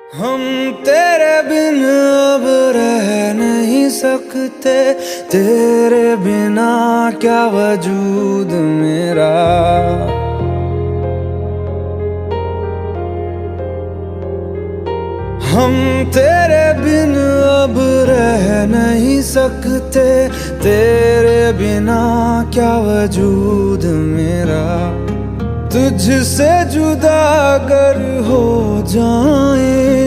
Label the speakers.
Speaker 1: हम तेरे बिन अब रह नहीं सकते, तेरे बिना क्या वजूद मेरा। हम तेरे बिन अब रह नहीं सकते, तेरे बिना क्या वजूद मेरा। तुझसे जुदा अगर हो जाए